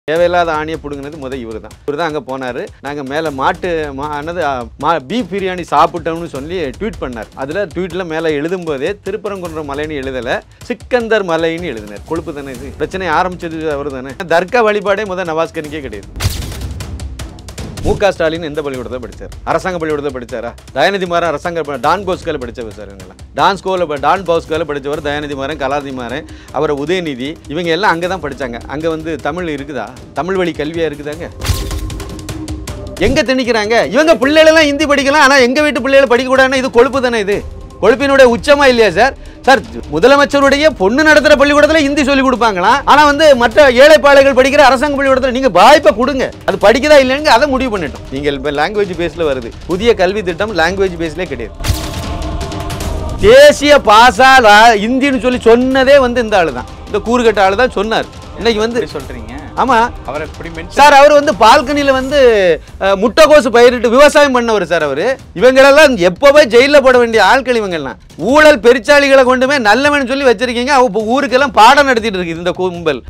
தேவையில்லாத ஆணியை பிடுங்கினது இவர் தான் அங்கே போனார். நாங்கள் மேலே பீஃப் பிரியாணி சாப்பிட்டோம்னு சொல்லி ட்வீட் பண்ணார். அதில் ட்வீட்டில் மேலே எழுதும்போதே திருப்பரங்குன்றம் மலைன்னு எழுதலை, சிக்கந்தர் மலைன்னு எழுதினார். கொழுப்பு தானே இது? பிரச்சனை ஆரம்பிச்சது அவர் தானே. தர்கா வழிபாடே நவாஸ்கனிக்கே கிடையாது. மு.க. ஸ்டாலின் எந்த பள்ளிக்கூடத்தை படித்தார்? அரசாங்க பள்ளிக்கூடத்தை படித்தாரா? தயாநிதி மாறன் அரசாங்க டான் போஸ்கோவில் படித்தவர் சார். இவங்கெல்லாம் டான் போஸ்கோவில் படித்தவர் தயாநிதி மாறன், கலாநிதி மாறன், அவரை உதயநிதி, இவங்க எல்லாம் அங்கே தான் படித்தாங்க. அங்கே தமிழ் இருக்குதா? தமிழ் வழி கல்வியாக இருக்குதாங்க? எங்கே திணிக்கிறாங்க? இவங்க பிள்ளைகளெல்லாம் ஹிந்தி படிக்கலாம், ஆனால் எங்கள் வீட்டு பிள்ளைகளை படிக்கக்கூடாதுன்னா இது கொழுப்பு தானே? இது கொழுப்பினுடைய உச்சமா இல்லையா சார்? சார், முதலமைச்சருடைய பொண்ணு நடத்துகிற பள்ளிக்கூடத்தில் ஹிந்தி சொல்லி கொடுப்பாங்களா? ஆனால் மற்ற ஏழைப்பாளைகள் படிக்கிற அரசாங்க பள்ளிக்கூடத்தில் நீங்கள் வாய்ப்பை கொடுங்க. அது படிக்கதா இல்லைன்னு அதை முடிவு பண்ணிட்டோம். நீங்கள் இப்போ லாங்குவேஜ் பேஸில் வருது புதிய கல்வி திட்டம், லாங்குவேஜ் பேஸ்லேயே கிடையாது. தேசிய பாசா ஹிந்தின்னு சொல்லி சொன்னதே இந்த ஆளு தான், இந்த கூறுகட்ட ஆளு தான் சொன்னார். இன்னைக்கு சொல்றீங்க. ஆமா அவர் எப்படி சார், அவர் பால்கனியில முட்டைகோசு பயிரிட்டு விவசாயம் பண்ணவர் சார். அவரு இவங்களெல்லாம் எப்பவே ஜெயில போட வேண்டிய ஆட்கள். இவங்கெல்லாம் ஊழல் பெருச்சாளிகளை கொண்டுமே நல்லவன் சொல்லி வச்சிருக்கீங்க. ஊருக்கெல்லாம் பாடம் நடத்திட்டு இருக்கு இந்த கும்பல்.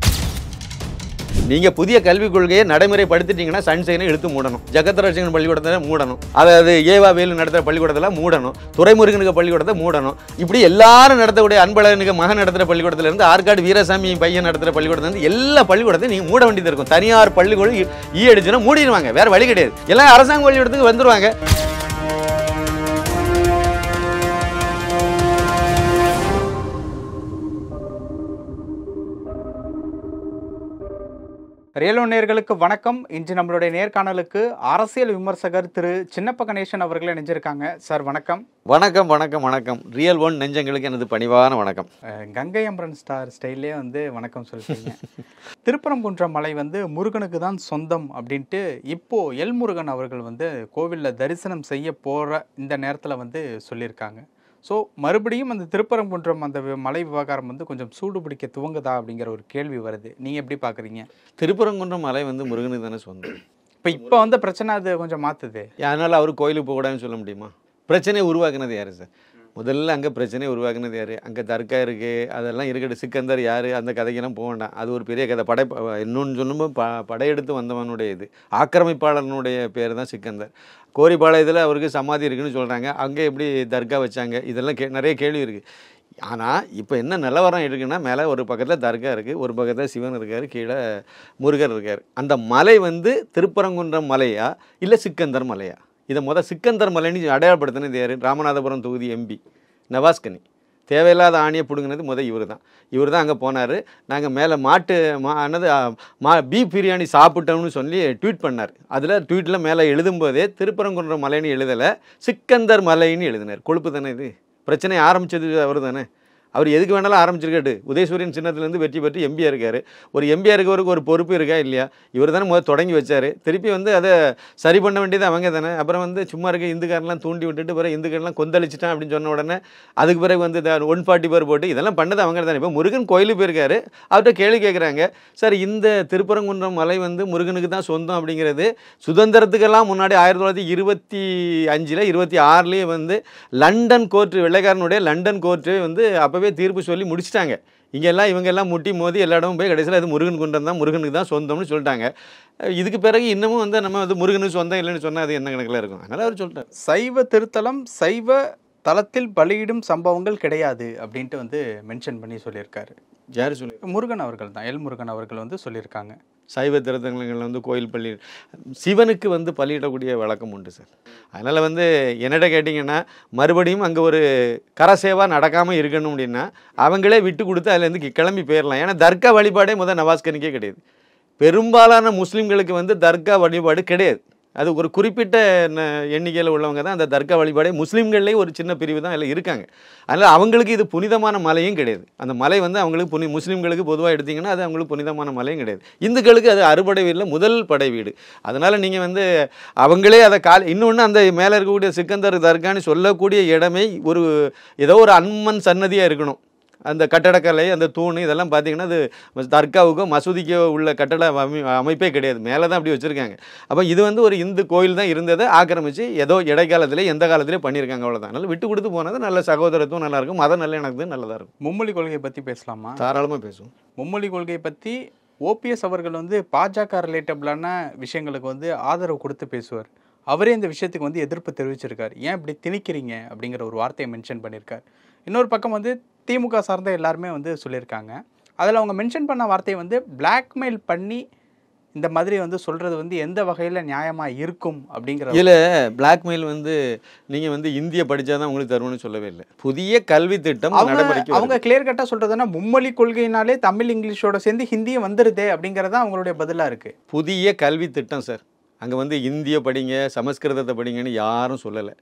நீங்க புதிய கல்விக் கொள்கையை நடைமுறைப்படுத்திட்டீங்கன்னா சன்சைனை இழுத்து மூடணும், ஜெகத்ரட்சகன் பள்ளிக்கூடத்தை மூடணும், அதாவது ஏவா வேலு நடத்துகிற பள்ளிக்கூடத்தில் மூடணும், துரைமுருகனுக்கு பள்ளிக்கூடத்தை மூடணும். இப்படி எல்லாரும் நடத்தக்கூடிய அன்பழகனுக்கு மகன் நடத்துகிற பள்ளிக்கூடத்துல இருந்து ஆற்காடு வீரசாமி பையன் நடத்துகிற பள்ளிக்கூடத்துல இருந்து எல்லா பள்ளிக்கூடத்தையும் நீங்க மூட வேண்டியது இருக்கும். தனியார் பள்ளிக்கூடம் அடிச்சுன்னா மூடிடுவாங்க, வேற வழி கிடையாது. எல்லாம் அரசாங்க பள்ளிக்கூடத்துக்கு வந்துருவாங்க. ரியலோ நேயர்களுக்கு வணக்கம். இன்று நம்மளுடைய நேர்காணலுக்கு அரசியல் விமர்சகர் திரு சின்னப்ப கணேசன் அவர்கள் இணைஞ்சிருக்காங்க. சார் வணக்கம். வணக்கம் வணக்கம் வணக்கம். ரியல் ஒன் நெஞ்சங்களுக்கு எனது பணிவான வணக்கம். கங்கை அமரன் ஸ்டார் ஸ்டைல்லே வணக்கம் சொல்லிட்டீங்க. திருப்பரங்குன்றம் மலை முருகனுக்கு தான் சொந்தம் அப்படின்ட்டு இப்போ எல் முருகன் அவர்கள் கோவிலில் தரிசனம் செய்ய போகிற இந்த நேரத்தில் சொல்லியிருக்காங்க. ஸோ மறுபடியும் அந்த திருப்பரங்குன்றம் அந்த மலை விவகாரம் கொஞ்சம் சூடு பிடிக்க துவங்குதா அப்படிங்கிற ஒரு கேள்வி வருது. நீங்கள் எப்படி பார்க்குறீங்க? திருப்பரங்குன்றம் மலை முருகனுக்கு தானே சொந்தம். இப்போ பிரச்சனை அது கொஞ்சம் மாற்றுது. அதனால் அவர் கோயிலுக்கு போகக்கூடாதுன்னு சொல்ல முடியுமா? பிரச்சனையை உருவாக்குனது யார் சார்? முதல்ல அங்கே பிரச்சனையை உருவாக்குனது யார்? அங்கே தர்கா இருக்குது, அதெல்லாம் இருக்கட்டும். சிக்கந்தர் யார்? அந்த கதைக்கெல்லாம் போக வேண்டாம், அது ஒரு பெரிய கதை. இன்னொன்று சொல்லும்போது படையெடுத்து வந்தவனுடைய இது ஆக்கிரமிப்பாளனுடைய பேர் தான் சிக்கந்தர். கோரிப்பாளையத்தில் அவருக்கு சமாதி இருக்குன்னு சொல்கிறாங்க. அங்கே எப்படி தர்கா வச்சாங்க? இதெல்லாம் நிறைய கேள்வி இருக்குது. ஆனால் இப்போ என்ன நிலவரம் இருக்குன்னா, மேலே ஒரு பக்கத்தில் தர்கா இருக்குது, ஒரு பக்கத்தில் சிவன் இருக்கார், கீழே முருகர் இருக்கார். அந்த மலை திருப்பரங்குன்றம் மலையா இல்லை சிக்கந்தர் மலையா? இதை சிக்கந்தர் மலைன்னு அடையாளப்படுத்தினது யார்? ராமநாதபுரம் தொகுதி எம்பி நவாஸ்கனி. தேவையில்லாத ஆணியை பிடுங்கினது இவர் தான் அங்கே போனார். நாங்கள் மேலே பீஃப் பிரியாணி சாப்பிட்டோம்னு சொல்லி ட்வீட் பண்ணார். அதில் ட்வீட்டில் மேலே எழுதும்போதே திருப்பரங்குன்றம் மலைன்னு எழுதலை, சிக்கந்தர் மலைன்னு எழுதினார். கொழுப்பு தானே இது? பிரச்சனை ஆரம்பித்தது அவர் தானே. அவர் எதுக்கு வேணாலும் ஆரம்பிச்சிருக்காரு. உதயசூரியன் சின்னத்துலேருந்து வெற்றி பெற்று எம்பியாக இருக்கார். ஒரு எம்பியாக இருக்கவருக்கு ஒரு பொறுப்பு இருக்கா இல்லையா? இவர் தானே தொடங்கி வச்சார். திருப்பி அதை சரி பண்ண வேண்டியது அவங்க தானே. அப்புறம் சும்மா இருக்க இந்துக்காரெலாம் தூண்டி விட்டுட்டு பிறகு இந்துக்காரெலாம் கொந்தளிச்சிட்டான் அப்படின்னு சொன்ன உடனே அதுக்கு பிறகு 140 பேர் போட்டு இதெல்லாம் பண்ணது அவங்க தானே. இப்போ முருகன் கோயிலுக்கு போயிருக்காரு, அவர்கிட்ட கேள்வி கேட்குறாங்க. சார், இந்த திருப்பரங்குன்றம் மலை முருகனுக்கு தான் சொந்தம் அப்படிங்கிறது சுதந்திரத்துக்கெல்லாம் முன்னாடி 1925 26 லண்டன் கோர்ட்டு, வெள்ளைக்காரனுடைய லண்டன் கோர்ட்டு அப்போ தீர்ப்பு சொல்லி முடிச்சிட்டாங்க. இவங்கெல்லாம் முட்டி மோதி எல்லா இடமும் போய் கடைசியில் அது முருகனுக்கு தான் சொந்தம்னு சொல்லிட்டாங்க. இதுக்கு பிறகு இன்னமும் நம்ம முருகனுக்கு சொந்தம் இல்லைன்னு சொன்னால் அது என்ன கணக்கில் இருக்கும்? அதனால் அவர் சொல்லிட்டார், சைவ திருத்தலம் சைவ தளத்தில் பலியிடும் சம்பவங்கள் கிடையாது அப்படின்ட்டு மென்ஷன் பண்ணி சொல்லியிருக்காரு. யார் சொல்லி? முருகன் அவர்கள் தான், எல் முருகன் அவர்கள் சொல்லியிருக்காங்க. சைவ திருத்தலங்கள் கோயில் பள்ளி சிவனுக்கு பள்ளியிடக்கூடிய வழக்கம் உண்டு சார். அதனால் என்னிட கேட்டிங்கன்னா, மறுபடியும் அங்கே ஒரு கரசேவா நடக்காமல் இருக்கணும் அப்படின்னா அவங்களே விட்டு கொடுத்து அதுலேருந்து கிளம்பி போயிடலாம். ஏன்னா தர்கா வழிபாடே நவாஸ்கனிக்கே கிடையாது. பெரும்பாலான முஸ்லீம்களுக்கு தர்கா வழிபாடு கிடையாது. அது ஒரு குறிப்பிட்ட எண்ணிக்கையில் உள்ளவங்க தான் அந்த தர்கா வழிபாடே. முஸ்லீம்கள்லேயே ஒரு சின்ன பிரிவு தான் அதில் இருக்காங்க. அதனால் அவங்களுக்கு இது புனிதமான மலையும் கிடையாது. அந்த மலை அவங்களுக்கு முஸ்லீம்களுக்கு பொதுவாக எடுத்திங்கன்னா அது அவங்களுக்கு புனிதமான மலையும் கிடையாது. இந்துக்களுக்கு அது அறுபடை வீடில் முதல் படை வீடு. அதனால் நீங்கள் அவங்களே அதை இன்னொன்று அந்த மேலே இருக்கக்கூடிய சிக்கந்தர் தர்கான்னு சொல்லக்கூடிய இடமே ஏதோ ஒரு அம்மன் சன்னதியாக இருக்கணும். அந்த கட்டடக்கலை, அந்த தூண் இதெல்லாம் பார்த்தீங்கன்னா அது தர்காவுக்கோ மசூதிக்கோ உள்ள கட்டட அமைப்பே கிடையாது. மேலே தான் அப்படி வச்சுருக்காங்க. அப்போ இது ஒரு இந்து கோயில் தான் இருந்ததை ஆக்கிரமித்து ஏதோ இடைக்காலத்திலே எந்த காலத்திலே பண்ணியிருக்காங்க, அவ்வளோதான். அதனால் விட்டு கொடுத்து போனது நல்ல சகோதரத்துவம் நல்லாயிருக்கும், மத நல்ல எனக்கு நல்லதாக இருக்கும். மும்மொழி கொள்கையை பற்றி பேசலாமா? தாராளமாக பேசுவோம். மும்மொழி கொள்கையை பற்றி ஓபிஎஸ் அவர்கள் வந்து பாஜக ரிலேட்டபிளான விஷயங்களுக்கு வந்து ஆதரவு கொடுத்து பேசுவார். அவரே இந்த விஷயத்துக்கு வந்து எதிர்ப்பு தெரிவிச்சிருக்காரு. ஏன் இப்படி திணிக்கிறீங்க அப்படிங்கிற ஒரு வார்த்தையை மென்ஷன் பண்ணியிருக்கார். இன்னொரு பக்கம் வந்து திமுக சார்ந்த எல்லாருமே வந்து சொல்லியிருக்காங்க. அதில் அவங்க மென்ஷன் பண்ண வார்த்தையை வந்து பிளாக்மெயில் பண்ணி இந்த மாதிரி வந்து சொல்கிறது வந்து எந்த வகையில் நியாயமாக இருக்கும் அப்படிங்கிற இதில் பிளாக்மெயில் வந்து நீங்கள் வந்து இந்திய படித்தாதான் உங்களுக்கு தருவோம்னு சொல்லவே இல்லை. புதிய கல்வி திட்டம் நடைமுறைக்கு அவங்க கிளியர் கட்டாக சொல்கிறதுனா மும்மொழி கொள்கையினாலே தமிழ் இங்கிலீஷோட சேர்ந்து ஹிந்தியும் வந்துடுதே அப்படிங்கிறது தான் அவங்களுடைய பதிலாக இருக்குது. புதிய கல்வி திட்டம் சார். அங்கே வந்து இந்திய படிங்க சமஸ்கிருதத்தை படிங்கன்னு யாரும் சொல்லலை.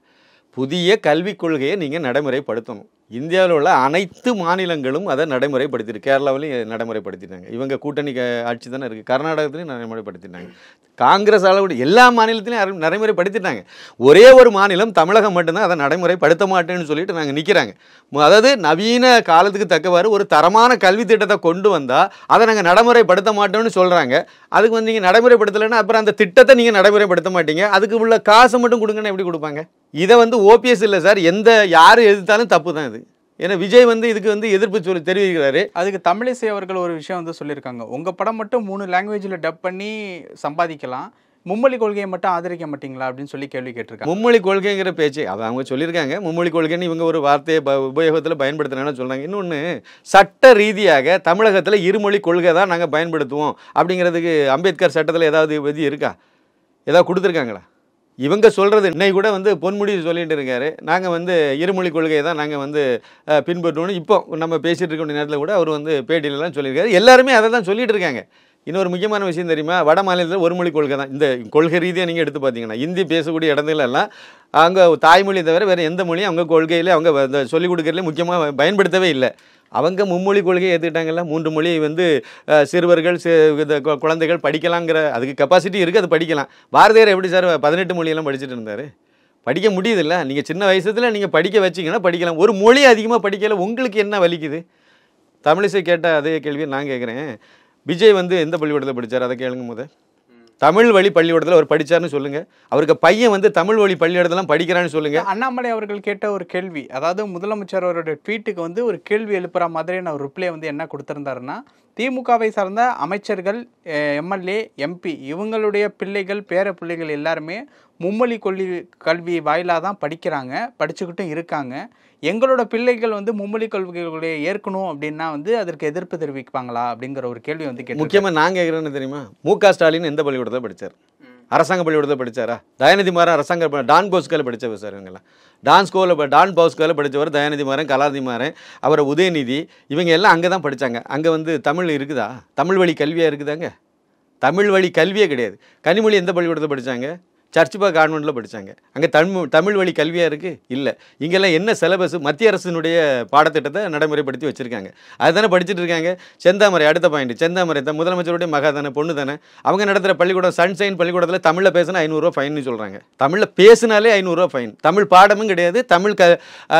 புதிய கல்விக் கொள்கையை நீங்கள் நடைமுறைப்படுத்தணும். இந்தியாவில் உள்ள அனைத்து மாநிலங்களும் அதை நடைமுறைப்படுத்திட்டு கேரளாவிலையும் நடைமுறைப்படுத்திட்டாங்க. இவங்க கூட்டணி ஆட்சி தானே இருக்குது. கர்நாடகத்துலையும் நடைமுறைப்படுத்திட்டாங்க. காங்கிரஸ் அளவு எல்லா மாநிலத்திலையும் நடைமுறைப்படுத்திட்டாங்க. ஒரே ஒரு மாநிலம் தமிழகம் மட்டும்தான் அதை நடைமுறைப்படுத்த மாட்டேன்னு சொல்லிட்டு நாங்கள் நிற்கிறாங்க. அதாவது நவீன காலத்துக்கு தக்கவாறு ஒரு தரமான கல்வி திட்டத்தை கொண்டு வந்தால் அதை நாங்கள் நடைமுறைப்படுத்த மாட்டோம்னு சொல்கிறாங்க. அதுக்கு வந்து நீங்கள் நடைமுறைப்படுத்தலைன்னா அப்புறம் அந்த திட்டத்தை நீங்கள் நடைமுறைப்படுத்த மாட்டீங்க. அதுக்கு உள்ள காசை மட்டும் கொடுங்கன்னு எப்படி கொடுப்பாங்க? இதை வந்து ஓபிஎஸ் இல்லை சார், யார் எதிர்த்தாலும் தப்பு தான் இது. ஏன்னா விஜய் வந்து இதுக்கு வந்து எதிர்ப்பு சொல்லி தெரிவிக்கிறாரு. அதுக்கு தமிழிசை அவர்கள் ஒரு விஷயம் வந்து சொல்லியிருக்காங்க. உங்கள் படம் மட்டும் 3 லாங்குவேஜில் டப் பண்ணி சம்பாதிக்கலாம், மும்மொழி கொள்கையை மட்டும் ஆதரிக்க மாட்டீங்களா அப்படின்னு சொல்லி கேள்வி கேட்டிருக்காங்க. மும்மொழி கொள்கைங்கிற பேச்சு அதை அவங்க சொல்லியிருக்காங்க. மும்மொழி கொள்கைன்னு இவங்க ஒரு வார்த்தையை உபயோகத்தில் பயன்படுத்தினான்னு சொல்கிறாங்க. இன்னொன்று, சட்ட ரீதியாக தமிழகத்தில் இருமொழி கொள்கை தான் நாங்கள் பயன்படுத்துவோம் அப்படிங்கிறதுக்கு அம்பேத்கர் சட்டத்தில் ஏதாவது விதி இருக்கா? ஏதாவது கொடுத்துருக்காங்களா? இவங்க சொல்கிறது இன்னைக்கு கூட வந்து பொன்முடி சொல்லிட்டு இருக்காரு, நாங்கள் வந்து இருமொழி கொள்கையை தான் நாங்கள் வந்து பின்பற்றோன்னு. இப்போ நம்ம பேசிகிட்டு இருக்க நேரத்தில் கூட அவர் வந்து பேட்டியிலலாம் சொல்லியிருக்காரு. எல்லாருமே அதை தான் சொல்லிட்டு இருக்காங்க. இன்னொரு முக்கியமான விஷயம் தெரியுமா? வட மாநிலத்தில் ஒரு மொழி கொள்கை தான். இந்த கொள்கை ரீதியாக நீங்கள் எடுத்து பார்த்தீங்கன்னா இந்தி பேசக்கூடிய இடங்களெல்லாம் அவங்க தாய்மொழி தவிர வேறு எந்த மொழியும் அவங்க கொள்கையிலே அவங்க சொல்லிக் கொடுக்கறதுலே முக்கியமாக பயன்படுத்தவே இல்லை. அவங்க மும்மொழி கொள்கையை ஏற்றுக்கிட்டாங்கல்ல. 3 மொழி வந்து சிறுவர்கள் குழந்தைகள் படிக்கலாங்கிற அதுக்கு கெப்பாசிட்டி இருக்குது, அது படிக்கலாம். பாரதியார் எப்படி சார் 18 மொழியெல்லாம் படிச்சுட்டு இருந்தார்? படிக்க முடியுதில்ல. நீங்கள் சின்ன வயசுல நீங்கள் படிக்க வச்சிங்கன்னா படிக்கலாம். ஒரு மொழி அதிகமாக படிக்கல, உங்களுக்கு என்ன வலிக்குது? தமிழிசை கேட்ட அதே கேள்வியை நான் கேட்குறேன். விஜய் வந்து எந்த பள்ளிக்கூடத்தில் படித்தார்? அதை கேளுங்க. முதல் தமிழ் வழி பள்ளிக்கூடத்தில் அவர் படித்தார்னு சொல்லுங்கள். அவருக்கு பையன் வந்து தமிழ் வழி பள்ளிக்கூடத்தெல்லாம் படிக்கிறான்னு சொல்லுங்கள். அண்ணாமலை அவர்கள் கேட்ட ஒரு கேள்வி, அதாவது முதலமைச்சர் அவருடைய ட்வீட்டுக்கு வந்து ஒரு கேள்வி எழுப்புற மாதிரியான ஒரு ரிப்ளை வந்து என்ன கொடுத்துருந்தாருன்னா, திமுகவை சார்ந்த அமைச்சர்கள், எம்எல்ஏ, எம்பி இவங்களுடைய பிள்ளைகள் பேர பிள்ளைகள் எல்லாருமே மும்மொழி கல்வி வாயிலாக தான் படிக்கிறாங்க, படிச்சுக்கிட்டும் இருக்காங்க. எங்களோட பிள்ளைகள் வந்து மும்மொழி கல்விகளை ஏற்கணும் அப்படின்னா வந்து அதற்கு எதிர்ப்பு தெரிவிப்பாங்களா அப்படிங்கிற ஒரு கேள்வி வந்து கேட்டு. முக்கியமாக நான் கேட்குறேன்னு தெரியுமா? மு.க. ஸ்டாலின் எந்த பள்ளிக்கூடத்தில் படித்தார்? அரசாங்க பள்ளிக்கூடத்தில் படித்தாரா? தயாநிதி மாறன் அரசாங்க டான் போஸ்கோவில் படித்தவர் சார். இவங்கெல்லாம் டான் போஸ்கோவில் படித்தவர் தயாநிதி மாறன், கலாநிதி மாறன், அவரை உதயநிதி, இவங்க எல்லாம் அங்கே தான் படித்தாங்க. அங்கே வந்து தமிழ் இருக்குதா? தமிழ் வழி கல்வியாக இருக்குதாங்க? தமிழ் வழி கல்வியே கிடையாது. கனிமொழி எந்த பள்ளிக்கூடத்தில் படித்தாங்க? சர்ச்சிபா கான்வென்ட்டில் படித்தாங்க. அங்கே தமிழ் வழி கல்வியாக இருக்குது? இல்லை. இங்கெல்லாம் என்ன சிலபஸ்? மத்திய அரசினுடைய பாடத்திட்டத்தை நடைமுறைப்படுத்தி வச்சுருக்காங்க. அதுதானே படிச்சுட்டு இருக்காங்க. செந்தாமரை, அடுத்த பாயிண்ட், செந்தாமரை முதலமைச்சருடைய மகா தானே, பொண்ணு தானே. அவங்க நடத்துகிற பள்ளிக்கூடம் சன்ஷைன் பள்ளிக்கூடத்தில் தமிழில் பேசினா 500 ரூபா ஃபைன்னு சொல்கிறாங்க. தமிழில் பேசினாலே 500 ரூபா ஃபைன். தமிழ் பாடமும் கிடையாது, தமிழ்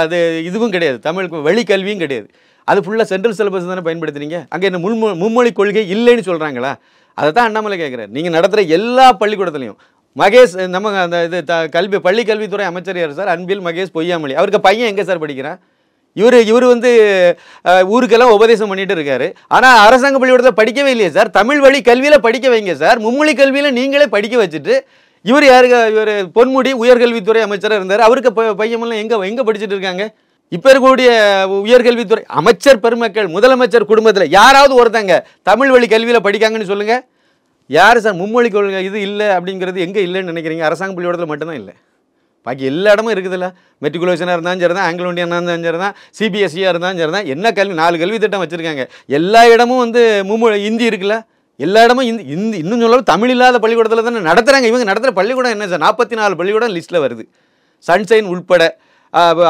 அது இதுவும் கிடையாது, தமிழ் வழி கல்வியும் கிடையாது. அது ஃபுல்லாக சென்ட்ரல் சிலபஸ் தானே பயன்படுத்துறீங்க. அங்கே என்ன மும்மொழி கொள்கை இல்லைன்னு சொல்கிறாங்களா? அதை தான் அண்ணாமலை கேட்குறாரு. நீங்கள் நடத்துகிற எல்லா பள்ளிக்கூடத்துலையும் மகேஷ், நம்ம அந்த இது பள்ளி கல்வித்துறை அமைச்சர் யார் சார்? அன்பில் மகேஷ் பொய்யாமொழி. அவருக்கு பையன் எங்கே சார் படிக்கிறான்? இவர் வந்து ஊருக்கெல்லாம் உபதேசம் பண்ணிட்டு இருக்காரு. ஆனால் அரசாங்க பள்ளிக்கூடத்தில் படிக்கவே இல்லையே சார். தமிழ் வழி கல்வியில் படிக்க வைங்க சார். மும்மொழி கல்வியில் நீங்களே படிக்க வச்சுட்டு, இவர் பொன்முடி உயர்கல்வித்துறை அமைச்சராக இருந்தார். அவருக்கு பையமெல்லாம் எங்கே படிச்சுட்டு இருக்காங்க? இப்போ இருக்கக்கூடிய உயர்கல்வித்துறை அமைச்சர் பெருமக்கள், முதலமைச்சர் குடும்பத்தில் யாராவது ஒருத்தங்க தமிழ் வழி கல்வியில் படிக்காங்கன்னு சொல்லுங்கள். யார் சார்? மும்மொழி கொள்கை இது இல்லை அப்படிங்கிறது எங்கே இல்லைன்னு நினைக்கிறீங்க? அரசாங்க பள்ளிக்கூடத்தில் மட்டும்தான் இல்லை, பாக்கி எல்லா இடமும் இருக்குதுல்ல. மெட்ரிகுலேஷனாக இருந்தாலும் சரி தான், ஆங்கிலோ இண்டியனாக இருந்தாலும் சரி தான், சிபிஎஸ்சியாக இருந்தாலும் சரி தான். என்ன கல்வி 4 கல்வி திட்டம் வச்சுருக்காங்க. எல்லா இடமும் வந்து ஹிந்தி இருக்குல்ல. எல்லா இடமும் இன்னும் சொல்லவும் தமிழ் இல்லாத பள்ளிக்கூடத்தில் தானே நடத்துகிறாங்க. இவங்க நடத்துகிற பள்ளிக்கூடம் என்ன சார்? 44 பள்ளிக்கூடம் லிஸ்ட்டில் வருது. சன்ஷைன் உட்பட,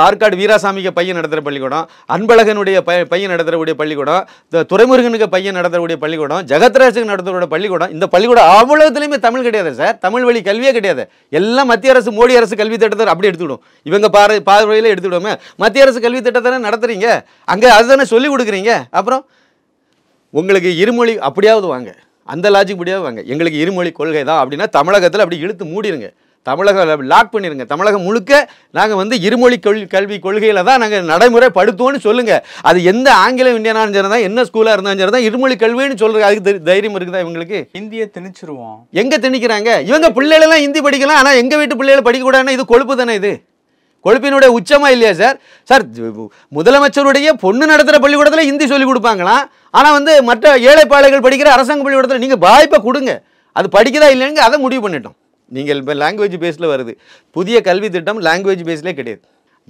ஆற்காடு வீராசாமிக்கு பையன் நடத்துகிற பள்ளிக்கூடம், அன்பழகனுடைய பையன் நடத்துகிறக்கூடிய பள்ளிக்கூடம், துரைமுருகனுக்கு பையன் நடத்துகிறக்கூடிய பள்ளிக்கூடம், ஜெகத்ராஜுக்கு நடத்துகிற பள்ளிக்கூடம். இந்த பள்ளிக்கூடம் அவ்வளோத்துலேயுமே தமிழ் கிடையாது சார். தமிழ் வழி கல்வியே கிடையாது. எல்லாம் மத்திய அரசு, மோடி அரசு கல்வி திட்டத்தை அப்படி எடுத்துக்கிடும். இவங்க பார்வையில் எடுத்துக்கிடுவோமே. மத்திய அரசு கல்வி திட்டத்தை நடத்துகிறீங்க, அங்கே அதுதானே சொல்லிக் கொடுக்குறீங்க. அப்புறம் உங்களுக்கு இருமொழி அப்படியாவது வாங்க, அந்த லாஜிக் படியாவது வாங்க. எங்களுக்கு இருமொழி கொள்கை தான் அப்படின்னா தமிழகத்தில் அப்படி இழுத்து மூடிடுங்க. தமிழக லாக் பண்ணிடுங்க. தமிழகம் முழுக்க நாங்கள் வந்து இருமொழி கல்வி கொள்கையில் தான் நாங்கள் நடைமுறைப்படுத்துவோன்னு சொல்லுங்கள். அது எந்த ஆங்கிலம் இந்தியனாலும் சரி தான், என்ன ஸ்கூலாக இருந்தாலும் சரி தான், இருமொழி கல்வின்னு சொல்கிறது. அதுக்கு தைரியம் இருக்குதா இவங்களுக்கு? இந்தியை திணிச்சிருவோம். எங்கே திணிக்கிறாங்க? இவங்க பிள்ளைகளெல்லாம் ஹிந்தி படிக்கலாம், ஆனால் எங்கள் வீட்டு பிள்ளைகளை படிக்கக்கூடாதுன்னா இது கொழுப்பு தானே? இது கொழுப்பினுடைய உச்சமாக இல்லையா சார்? சார், முதலமைச்சருடைய பொண்ணு நடத்துகிற பள்ளிக்கூடத்தில் ஹிந்தி சொல்லிக் கொடுப்பாங்களாம், ஆனால் வந்து மற்ற ஏழைப்பாளைகள் படிக்கிற அரசாங்க பள்ளிக்கூடத்தில் நீங்கள் வாய்ப்பை கொடுங்க. அது படிக்குதா இல்லைன்னு அதை முடிவு பண்ணிட்டோம். நீங்கள் இப்போ லாங்குவேஜ் பேஸில் வருது, புதிய கல்வி திட்டம் லாங்குவேஜ் பேஸ்லேயே கிடையாது.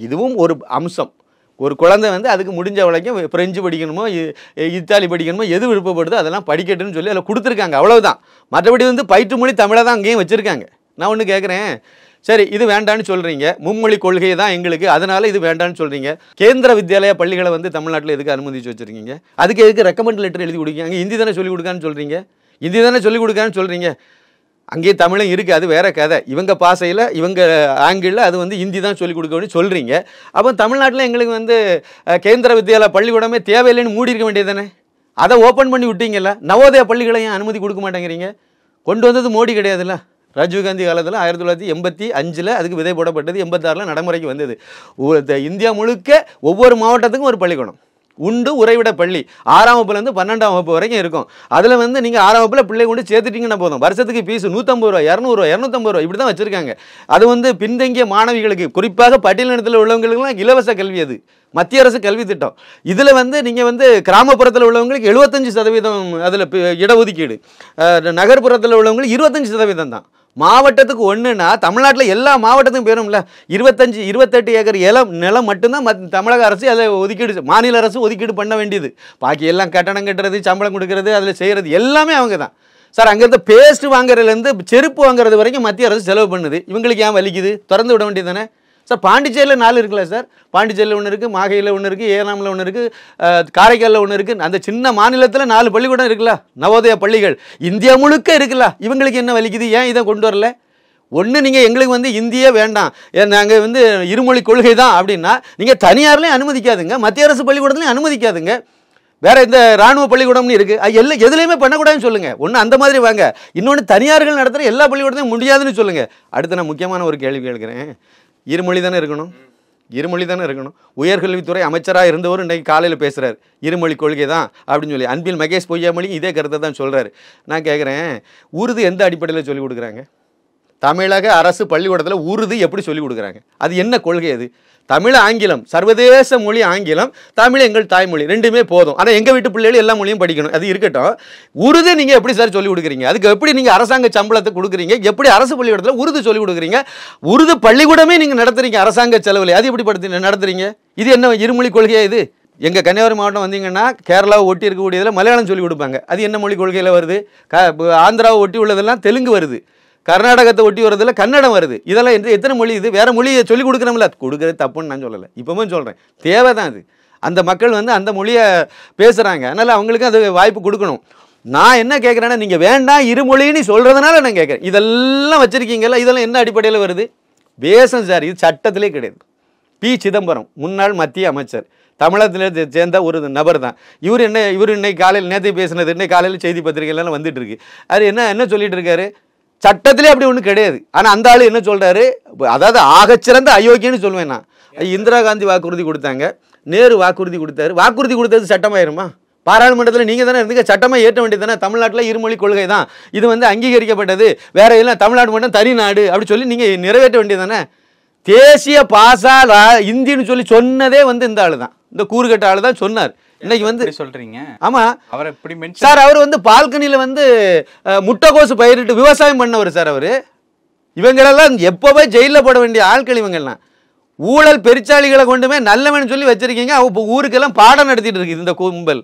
இதுவும் ஒரு அம்சம். ஒரு குழந்தை வந்து அதுக்கு முடிஞ்ச வரைக்கும் ஃப்ரெஞ்சு படிக்கணுமோ இத்தாலி படிக்கணுமோ எது விருப்பப்படுதோ அதெல்லாம் படிக்கட்டுன்னு சொல்லி அதில் கொடுத்துருக்காங்க, அவ்வளவுதான். மற்றபடி வந்து பயிற்று மொழி தமிழை தான் அங்கேயும் வச்சுருக்காங்க. நான் ஒன்று கேட்குறேன், சரி இது வேண்டான்னு சொல்கிறீங்க, மும்மொழி கொள்கை தான் எங்களுக்கு, அதனால் இது வேண்டான்னு சொல்கிறீங்க. கேந்திர வித்யாலயா பள்ளிகளை வந்து தமிழ்நாட்டில் எதுக்கு அனுமதிச்சு வச்சுருக்கீங்க? அதுக்கு எதுக்கு ரெக்கமெண்ட் லெட்டர் எழுதி கொடுக்கீங்க? ஹிந்தி தானே சொல்லிக் கொடுக்கான்னு சொல்கிறீங்க, ஹிந்தி தானே சொல்லிக் கொடுக்கான்னு சொல்கிறீங்க. அங்கேயே தமிழும் இருக்குது, அது வேறு கதை. இவங்க பாசையில் இவங்க ஆங்கிளில் அது வந்து ஹிந்தி தான் சொல்லிக் கொடுக்கணும்னு சொல்கிறீங்க. அப்போ தமிழ்நாட்டில் எங்களுக்கு வந்து கேந்திர வித்யாலயா பள்ளிக்கூடமே தேவையில்லைன்னு மூடி இருக்க வேண்டியது தானே? அதை ஓப்பன் பண்ணி விட்டீங்கல்ல. நவோதயா பள்ளிகளையும் அனுமதி கொடுக்க மாட்டேங்கிறீங்க. கொண்டு வந்தது மோடி கிடையாதுல்ல. ராஜீவ்காந்தி காலத்தில் 1985 அதுக்கு விதை போடப்பட்டது, 86 நடைமுறைக்கு வந்தது. இந்தியா முழுக்க ஒவ்வொரு மாவட்டத்துக்கும் ஒரு பள்ளிக்கூடம் உண்டு, உறைவிட பள்ளி. 6ஆம் வகுப்புலேருந்து 12ஆம் வகுப்பு வரைக்கும் இருக்கும். அதில் வந்து நீங்கள் 6ஆம் வகுப்பில் பிள்ளை கொண்டு சேர்த்துட்டிங்கன்னா போதும், வருஷத்துக்கு ஃபீஸ் 150 ரூபா, 200 ரூபா, 250 ரூபா இப்படி தான் வச்சுருக்காங்க. அது வந்து பின்தங்கிய மாணவிகளுக்கு, குறிப்பாக பட்டியலினத்தில் உள்ளவங்களுக்குலாம் இலவச கல்வி. அது மத்திய அரசு கல்வி திட்டம். இதில் வந்து நீங்கள் வந்து கிராமப்புறத்தில் உள்ளவங்களுக்கு 75% அதில் இடஒதுக்கீடு, நகர்ப்புறத்தில் உள்ளவங்களுக்கு 25% தான். மாவட்டத்துக்கு ஒன்றுனா தமிழ்நாட்டில் எல்லா மாவட்டத்துக்கும் போயிடும்ல. 28 ஏக்கர் நிலம் மட்டும்தான் தமிழக அரசு அதை ஒதுக்கீடு, மாநில அரசு ஒதுக்கீடு பண்ண வேண்டியது. பாக்கி எல்லாம் கட்டணம் கட்டுறது, சம்பளம் கொடுக்கறது, அதில் செய்கிறது எல்லாமே அவங்க தான் சார். அங்கேருந்து பேஸ்ட் வாங்குறதுலேருந்து செருப்பு வாங்குறது வரைக்கும் மத்திய அரசு செலவு பண்ணுது. இவங்களுக்கு ஏன் வலிக்குது? திறந்து விட வேண்டியது தானே சார். பாண்டிச்சேரியில் 4 இருக்குல்ல சார். பாண்டிச்சேரியில் ஒன்று இருக்குது, மாகையில் ஒன்று இருக்குது, ஏனாமில் ஒன்று இருக்குது, காரைக்காலில் ஒன்று இருக்குது. அந்த சின்ன மாநிலத்தில் 4 பள்ளிக்கூடம் இருக்குல்ல, நவோதயா பள்ளிகள். இந்தியா முழுக்க இருக்குல்ல. இவங்களுக்கு என்ன வலிக்குது? ஏன் இதை கொண்டு வரல? ஒன்று நீங்கள் எங்களுக்கு வந்து இந்தியே வேண்டாம், நாங்கள் வந்து இருமொழி கொள்கை தான் அப்படின்னா நீங்கள் தனியார்லேயும் அனுமதிக்காதுங்க, மத்திய அரசு பள்ளிக்கூடத்துலையும் அனுமதிக்காதுங்க. வேறு இந்த இராணுவ பள்ளிக்கூடம்னு இருக்குது, எதுலேயுமே பண்ணக்கூடாதுன்னு சொல்லுங்கள். ஒன்று அந்த மாதிரி வாங்க. இன்னொன்று தனியார்கள் நடத்துகிற எல்லா பள்ளிக்கூடத்தையும் முடியாதுன்னு சொல்லுங்கள். அடுத்து நான் முக்கியமான ஒரு கேள்வி கேட்குறேன். இருமொழி தானே இருக்கணும், இருமொழி தானே இருக்கணும். உயர்கல்வித்துறை அமைச்சராக இருந்தவர் இன்றைக்கு காலையில் பேசுகிறார், இருமொழி கொள்கை தான் அப்படின்னு சொல்லி. அன்பில் மகேஷ் பொய்யாமொழி இதே கருத்தை தான் சொல்கிறாரு. நான் கேட்குறேன், உருது எந்த அடிப்படையில் சொல்லிக் கொடுக்குறாங்க? தமிழக அரசு பள்ளிக்கூடத்தில் உருது எப்படி சொல்லிக் கொடுக்குறாங்க? அது என்ன கொள்கை? அது தமிழ் ஆங்கிலம், சர்வதேச மொழி ஆங்கிலம், தமிழ் எங்கள் தாய்மொழி, ரெண்டுமே போதும். ஆனால் எங்கள் வீட்டு பிள்ளைகள் எல்லா மொழியும் படிக்கணும், அது இருக்கட்டும். உருது நீங்கள் எப்படி சார் சொல்லிக் கொடுக்குறீங்க? அதுக்கு எப்படி நீங்கள் அரசாங்க சம்பளத்தை கொடுக்குறீங்க? எப்படி அரசு பள்ளிக்கூடத்தில் உருது சொல்லிக் கொடுக்குறீங்க? உருது பள்ளிக்கூடமே நீங்கள் நடத்துறீங்க அரசாங்க செலவில், அது எப்படி நடத்துறீங்க? இது என்ன இருமொழி கொள்கையா இது? எங்கள் கன்னியாகுமரி மாவட்டம் வந்தீங்கன்னா கேரளாவை ஒட்டி இருக்கக்கூடியதில் மலையாளம் சொல்லிக் கொடுப்பாங்க, அது என்ன மொழி கொள்கையில் வருது? ஆந்திராவை ஒட்டி உள்ளதெல்லாம் தெலுங்கு வருது, கர்நாடகத்தை ஒட்டி வரதில் கன்னடம் வருது. இதெல்லாம் எத்தனை மொழி? இது வேறு மொழியை சொல்லிக் கொடுக்குறோம்ல. கொடுக்குறது தப்புன்னு நான் சொல்லலை, இப்போவும் சொல்கிறேன், தேவை தான் அது. அந்த மக்கள் வந்து அந்த மொழியை பேசுகிறாங்க, அதனால் அவங்களுக்கு அது வாய்ப்பு கொடுக்கணும். நான் என்ன கேட்குறேன்னா, நீங்கள் வேண்டாம் இருமொழின்னு சொல்கிறதுனால நான் கேட்குறேன். இதெல்லாம் வச்சுருக்கீங்கல்ல, இதெல்லாம் என்ன அடிப்படையில் வருது? பேசம் சார், இது சட்டத்திலே கிடையாது. பி சிதம்பரம் முன்னாள் மத்திய அமைச்சர், தமிழகத்தில் சேர்ந்த ஒரு நபர் தான். இவர் இன்னைக்கு காலையில் நேற்று பேசினது, இன்னைக்கு காலையில் செய்தி பத்திரிகைலாம் வந்துட்டு இருக்கு. அது என்ன சொல்லிட்டு இருக்காரு? சட்டத்திலே அப்படி ஒன்றும் கிடையாது. ஆனால் அந்த ஆள் என்ன சொல்கிறாரு, அதாவது ஆகச்சிறந்த அயோக்கியன்னு சொல்லுவேன் நான். இந்திரா காந்தி வாக்குறுதி கொடுத்தாங்க, நேரு வாக்குறுதி கொடுத்தாரு. வாக்குறுதி கொடுத்தது சட்டமாயிருமா? பாராளுமன்றத்தில் நீங்கள் தானே இருந்தீங்க, சட்டமாக ஏற்ற வேண்டியது தானே. தமிழ்நாட்டில் இருமொழி கொள்கை தான், இது வந்து அங்கீகரிக்கப்பட்டது, வேற எல்லாம் தமிழ்நாடு மட்டும் தனி நாடு அப்படி சொல்லி நீங்கள் நிறைவேற்ற வேண்டியது தானே. தேசிய பாசா இந்தின்னு சொல்லி சொன்னதே வந்து இந்த ஆள் தான், இந்த கூறுகட்ட ஆள் தான் சொன்னார். இன்னைக்கு வந்து சொல்றீங்க. ஆமா அவர் எப்படி சார், அவர் வந்து பால்கனியில் வந்து முட்டைகோசு பயிரிட்டு விவசாயம் பண்ணவர் சார் அவர். இவங்களெல்லாம் எப்போவே ஜெயிலில் போட வேண்டிய ஆட்கள் இவங்கெல்லாம். ஊழல் பெருச்சாளிகளை கொண்டுமே நல்லவன் சொல்லி வச்சிருக்கீங்க. அவங்க ஊருக்கெல்லாம் பாடம் நடத்திட்டு இருக்குது இந்த கும்பல்.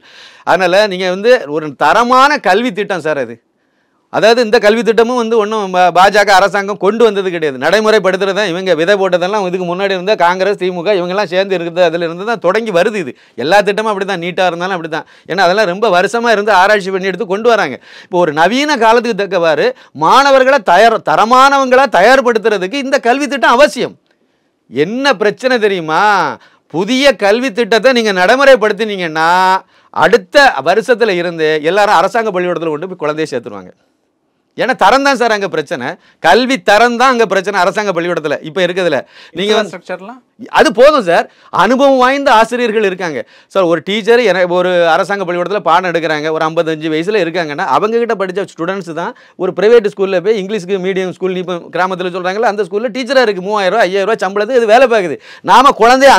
அதனால் நீங்கள் வந்து ஒரு தரமான கல்வி திட்டம் சார் அது. அதாவது இந்த கல்வி திட்டமும் வந்து ஒன்றும் பாஜக அரசாங்கம் கொண்டு வந்தது கிடையாது, நடைமுறைப்படுத்துறது தான். இவங்க விதை போட்டதெல்லாம் இதுக்கு முன்னாடி இருந்தால் காங்கிரஸ் திமுக இவங்கெல்லாம் சேர்ந்து இருக்குது, அதில் இருந்து தான் தொடங்கி வருது. இது எல்லா திட்டமும் அப்படி தான், நீட்டாக இருந்தாலும் அப்படி தான். ஏன்னா அதெல்லாம் ரொம்ப வருஷமாக இருந்து ஆராய்ச்சி பண்ணி எடுத்து கொண்டு வராங்க. இப்போ ஒரு நவீன காலத்துக்கு தக்கவாறு மாணவர்களை தரமானவங்களாக தயார்படுத்துறதுக்கு இந்த கல்வி திட்டம் அவசியம். என்ன பிரச்சனை தெரியுமா? புதிய கல்வி திட்டத்தை நீங்கள் நடைமுறைப்படுத்தினீங்கன்னா அடுத்த வருஷத்தில் இருந்து எல்லாரும் அரசாங்க பள்ளிக்கூடத்தில் கொண்டு போய் குழந்தைய சேர்த்துருவாங்க. ஏன்னா தரம் தான் சார் அங்கே பிரச்சனை, கல்வி தரம் தான் அங்கே பிரச்சனை அரசாங்க பள்ளிக்கூடத்தில் இப்போ இருக்குதுல. நீங்கள் ஸ்ட்ரக்சர்லாம் அது போதும் சார், அனுபவம் வாய்ந்த ஆசிரியர்கள் இருக்காங்க சார். ஒரு டீச்சர் ஒரு அரசாங்க பள்ளிக்கூடத்தில் பாடம் எடுக்கிறாங்க, ஒரு 55 வயசில் இருக்காங்கன்னா அவங்ககிட்ட படித்த ஸ்டூடெண்ட்ஸ் தான் ஒரு ப்ரைவேட் ஸ்கூலில் போய் இங்கிலீஷ்க்கு மீடியம் ஸ்கூல் இப்போ கிராமத்தில் சொல்கிறாங்களா அந்த ஸ்கூலில் டீச்சராக இருக்குது, 3000 5000 சம்பளத்துக்கு இது வேலை பார்க்குது. நாம் குழந்தைய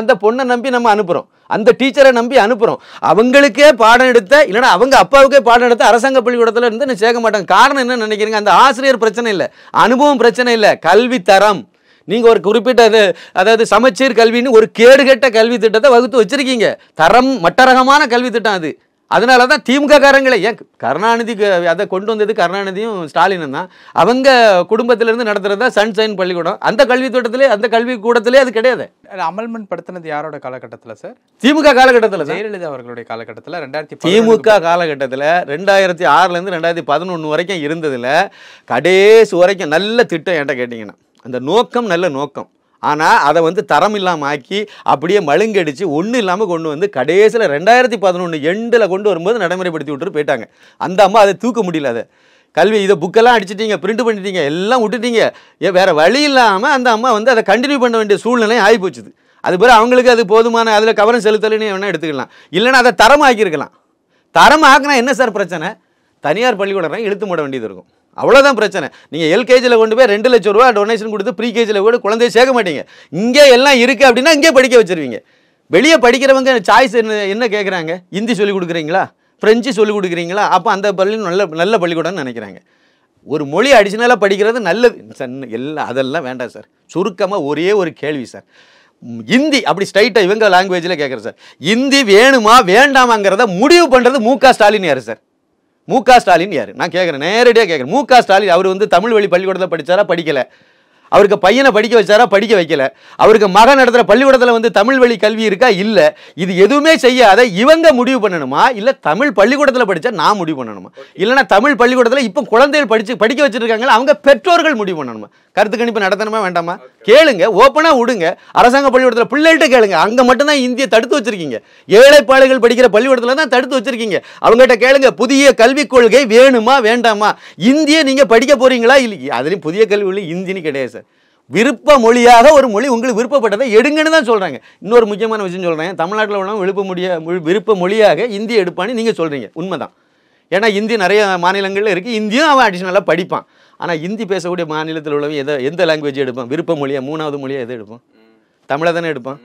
அந்த பொண்ணை நம்பி நம்ம அனுப்புகிறோம், அந்த டீச்சரை நம்பி அனுப்புகிறோம். அவங்களுக்கே பாடம் எடுத்த இல்லைன்னா அவங்க அப்பாவுக்கே பாடம் எடுத்த அரசாங்க பள்ளிக்கூடத்தில் இருந்து நான் சேர்க்க மாட்டாங்க. காரணம் என்ன நினைக்கிறீங்க? அந்த ஆசிரியர் பிரச்சனை இல்லை, அனுபவம் பிரச்சனை இல்லை, கல்வி தரம். நீங்கள் ஒரு குறிப்பிட்ட அதாவது சமச்சீர் கல்வின்னு ஒரு கேடுகட்ட கல்வி திட்டத்தை வகுத்து வச்சிருக்கீங்க, தரம் மட்டரகமான கல்வி திட்டம் அது. அதனால தான் திமுக காரங்களே, ஏன் கருணாநிதி அதை கொண்டு வந்தது கருணாநிதியும் ஸ்டாலினும் தான். அவங்க குடும்பத்திலேருந்து நடத்துறது தான் சன்ஷைன் பள்ளிக்கூடம். அந்த கல்வி திட்டத்திலே அந்த கல்வி கூடத்திலே அது கிடையாது. அமல்மெண்ட் படுத்தினது யாரோட காலகட்டத்தில் சார்? திமுக காலகட்டத்தில், ஜெயலலிதா அவர்களுடைய காலகட்டத்தில். 2010 திமுக காலகட்டத்தில் 2006லேருந்து 2011 வரைக்கும் இருந்ததில் கடைசி வரைக்கும் நல்ல திட்டம் என்கிட்ட கேட்டிங்கன்னா அந்த நோக்கம் நல்ல நோக்கம். ஆனால் அதை வந்து தரம் இல்லாமல் ஆக்கி அப்படியே மழுங்கடிச்சு ஒன்றும் இல்லாமல் கொண்டு வந்து கடைசியில் 2011 எண்டில் கொண்டு வரும்போது நடைமுறைப்படுத்தி விட்டுட்டு போயிட்டாங்க. அந்த அம்மா அதை தூக்க முடியல. அதை கல்வி இதை புக்கெல்லாம் அடிச்சிட்டிங்க, பிரிண்ட் பண்ணிட்டீங்க, எல்லாம் விட்டுட்டீங்க. வேறு வழி இல்லாமல் அந்த அம்மா வந்து அதை கண்டினியூ பண்ண வேண்டிய சூழ்நிலை ஆகி போச்சுது. அது பிறகு அவங்களுக்கு அது போதுமான அதில் கவனம் செலுத்தலைன்னு வேணால் எடுத்துக்கலாம், இல்லைன்னா அதை தரமாக்கியிருக்கலாம். தரமாக்கினா என்ன சார் பிரச்சனை? தனியார் பள்ளிக்கூடம் இழுத்து மூட வேண்டியது இருக்கும், அவ்வளோதான் பிரச்சனை. நீங்கள் எல்கேஜியில் கொண்டு போய் 2 லட்சம் ரூபா டொனேஷன் கொடுத்து ப்ரீகேஜியில் கூட குழந்தைய சேர்க்க மாட்டீங்க. இங்கே எல்லாம் இருக்குது அப்படின்னா இங்கே படிக்க வச்சுருவீங்க. வெளியே படிக்கிறவங்க சாய்ஸ் என்ன கேட்குறாங்க? ஹிந்தி சொல்லிக் கொடுக்குறீங்களா, ஃப்ரெஞ்சு சொல்லிக் கொடுக்குறீங்களா? அப்போ அந்த பள்ளி நல்ல பள்ளிக்கூடம்னு நினைக்கிறாங்க. ஒரு மொழி அடிஷ்னலாக படிக்கிறது நல்லது எல்லாம், அதெல்லாம் வேண்டாம் சார். சுருக்கமாக ஒரே ஒரு கேள்வி சார், ஹிந்தி அப்படி ஸ்ட்ரைட்டாக இவங்க லாங்குவேஜில் கேட்குறேன் சார், ஹிந்தி வேணுமா வேண்டாமாங்கிறத முடிவு பண்ணுறது மு.க. ஸ்டாலின் யார் சார்? மு.க. ஸ்டாலின் யார்? நான் கேட்குறேன், நேரடியாக கேட்குறேன். மு.க. ஸ்டாலின் அவர் வந்து தமிழ் வழி பள்ளிக்கூடத்தில் படித்தாரா? படிக்கலை. அவருக்கு பையனை படிக்க வச்சாரா? படிக்க வைக்கல. அவருக்கு மகன் நடத்துகிற பள்ளிக்கூடத்தில் வந்து தமிழ் வழி கல்வி இருக்கா? இல்லை. இது எதுவுமே செய்யாத இவங்க முடிவு பண்ணணுமா, இல்லை தமிழ் பள்ளிக்கூடத்தில் படித்தா நான் முடிவு பண்ணணுமா, இல்லைனா தமிழ் பள்ளிக்கூடத்தில் இப்போ குழந்தைகள் படிக்க வச்சுருக்காங்களா அவங்க பெற்றோர்கள் முடிவு பண்ணணுமா? கருத்து கணிப்பு நடத்தணுமா வேண்டாமா? கேளுங்க, ஓப்பனாக விடுங்க. அரசாங்க பள்ளிக்கூடத்தில் பிள்ளைகிட்ட கேளுங்க. அங்கே மட்டும்தான் இந்தியை தடுத்து வச்சிருக்கீங்க. ஏழைப்பாளைகள் படிக்கிற பள்ளிக்கூடத்தில் தான் தடுத்து வச்சிருக்கீங்க. அவங்ககிட்ட கேளுங்க, புதிய கல்விக் கொள்கை வேணுமா வேண்டாமா? இந்தியை நீங்கள் படிக்க போறீங்களா? இல்லை. அதுலேயும் புதிய கல்வி இந்தின்னு கிடையாது சார். விருப்ப மொழியாக ஒரு மொழி உங்களுக்கு விருப்பப்பட்டதை எடுங்கன்னு தான் சொல்கிறாங்க. இன்னொரு முக்கியமான விஷயம் சொல்கிறேன், தமிழ்நாட்டில் உள்ளவங்க விருப்ப மொழியாக இந்தி எடுப்பான்னு நீங்கள் சொல்கிறீங்க, உண்மைதான். ஏன்னா இந்தி நிறைய மாநிலங்களில் இருக்குது, இந்தியும் அவன் அடிஷ்னலாக படிப்பான். ஆனால் ஹிந்தி பேசக்கூடிய மாநிலத்தில் உள்ளவங்க எந்த லாங்குவேஜ் எடுப்பான்? விருப்ப மொழியாக 3வது மொழியாக எதை எடுப்பான்? தமிழை தானே எடுப்பான்.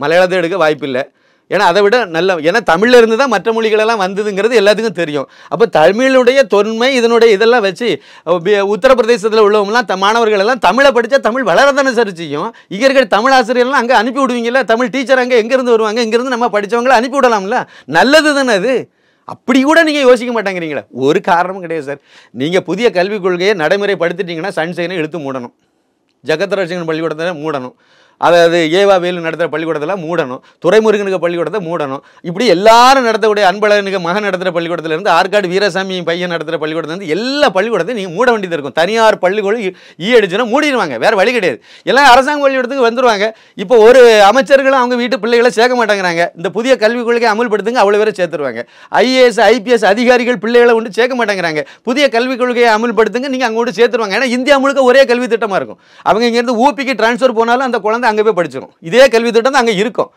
மலையாளத்தை எடுக்க வாய்ப்பு இல்லை. ஏன்னா அதை விட ஏன்னா தமிழில் இருந்து தான் மற்ற மொழிகளெல்லாம் வந்ததுங்கிறது எல்லாத்துக்கும் தெரியும். அப்போ தமிழுடைய தொன்மை இதெல்லாம் வச்சு உத்தரப்பிரதேசத்தில் உள்ளவங்களாம் மாணவர்கள் எல்லாம் தமிழை படித்தா தமிழ் வளரதானே சார் செய்யும். இங்கே இருக்கிற தமிழ் ஆசிரியர்லாம் அங்கே அனுப்பி விடுவீங்களா? தமிழ் டீச்சர் அங்கே எங்கேருந்து வருவாங்க? இங்கேருந்து நம்ம படித்தவங்களை அனுப்பி விடலாம்ல, நல்லது தானே அது. அப்படி கூட நீங்கள் யோசிக்க மாட்டேங்கிறீங்களா? ஒரு காரணமும் கிடையாது சார். நீங்கள் புதிய கல்விக் கொள்கையை நடைமுறைப்படுத்திட்டீங்கன்னா சன்ஷைனை இழுத்து மூடணும், ஜெகத்ரட்சகன் பள்ளிக்கூடத்தை மூடணும், அதாவது ஏவா வேலு நடத்துகிற பள்ளிக்கூடத்தெல்லாம் மூடணும், துரைமுருகனுக்கு பள்ளிக்கூடத்தை மூடணும். இப்படி எல்லாரும் நடத்தக்கூடிய அன்பழகனுக்கு மகன் நடத்துகிற பள்ளிக்கூடத்துலேருந்து ஆற்காடு வீரசாமி பையன் நடத்துகிற பள்ளிக்கூடத்துலேருந்து எல்லா பள்ளிக்கூடத்தையும் நீங்கள் மூட வேண்டியது இருக்கும். தனியார் பள்ளிக்கூடம் அடிச்சுன்னா மூடிடுவாங்க, வேறு வழி கிடையாது. எல்லாம் அரசாங்க பள்ளிக்கூடத்துக்கு வந்துடுவாங்க. இப்போ ஒரு அமைச்சர்களும் அவங்க வீட்டு பிள்ளைகளை சேர்க்க மாட்டேங்கிறாங்க. இந்த புதிய கல்விக் கொள்கையை அமல்படுத்துங்க, அவ்வளோ பேரை சேர்த்துருவாங்க. ஐஏஎஸ் ஐபிஎஸ் அதிகாரிகள் பிள்ளைகளை கொண்டு சேர்க்க மாட்டேங்கிறாங்க. புதிய கல்விக் கொள்கையை அமல்படுத்துங்க, நீங்கள் அங்கே கொண்டு சேர்த்துருவாங்க. ஏன்னா இந்தியா முழுக்க ஒரே கல்வி திட்டமாக இருக்கும். அவங்க இங்கேருந்து ஊபிக்கு டிரான்ஸ்ஃபர் போனாலும் அந்த குழந்தை அங்கே போய் படிச்சிடும். இதே கல்வி திட்டம் தான் அங்கே இருக்கும்.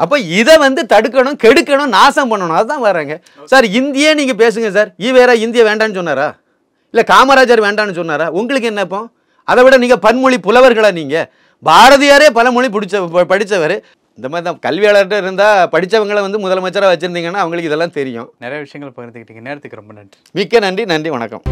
அப்போ இதை வந்து தடுக்கணும், கெடுக்கணும், நாசம் பண்ணணும். அதுதான் வராங்க சார். இந்தியே நீங்கள் பேசுங்க சார். வேற இந்தியா வேண்டான்னு சொன்னாரா? இல்லை காமராஜர் வேண்டான்னு சொன்னாரா? உங்களுக்கு என்ன இப்போ? அதை விட நீங்கள் பன்மொழி புலவர்களா? நீங்கள் பாரதியாரே பல மொழி படித்தவர். இந்த மாதிரி தான் கல்வியாளர்கிட்ட இருந்தால் படித்தவங்களை வந்து முதலமைச்சராக வச்சுருந்தீங்கன்னா அவங்களுக்கு இதெல்லாம் தெரியும். நிறைய விஷயங்கள் பகிர்ந்துக்கிட்டீங்க. நேரத்துக்கு ரொம்ப நன்றி. மிக்க நன்றி. நன்றி, வணக்கம்.